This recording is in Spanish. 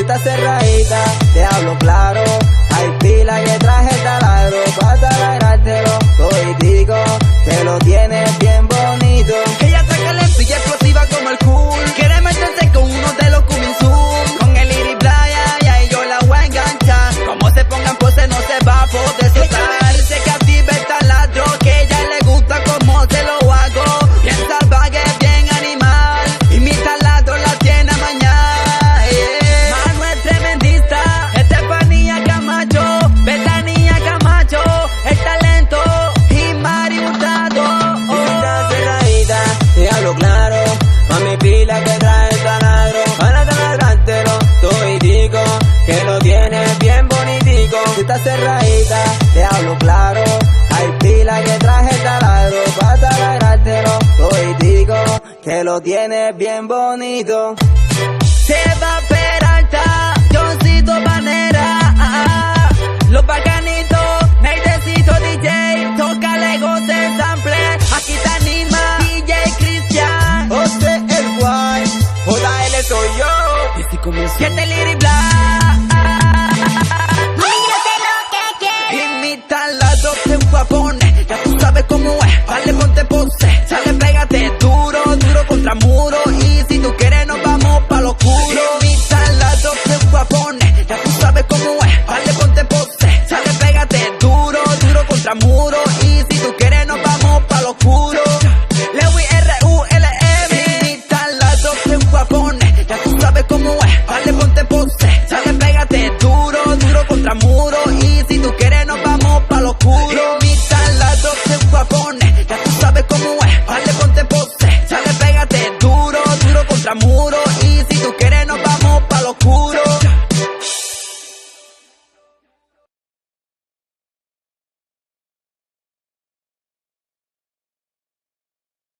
Si estás cerradita, te hablo claro. Hay pila que traje el taladro para taladrartelo toditico, que lo tienes bien bonito. Ella está caliente y explosiva como el cool. Quiere meterse con uno de los Cuminzul. Con el Iri Playa y ahí yo la voy a enganchar. Como se pongan pose no se va a poder soltar. Ella me dice que activa el taladro, que a ella le gusta como se lo hago. Bien salvaje, bien animal, y mi taladro la tiene mañana. Manuel tremendista, Estefanía Camacho, Betania Camacho, el talento y Mari Hurtado. Si estás cerradita, te hablo claro. Mami pila que trae el taladro para taladrártelo toditico, que lo tienes bien bonitico. Si estás cerradita, te hablo claro. Hay pila que traje el taladro para taladrártelo toditico, que lo tienes bien bonito. Seba Peralta, Johncito Banera, los bacanitos, Neidecito DJ, tócale goce sample, aquí está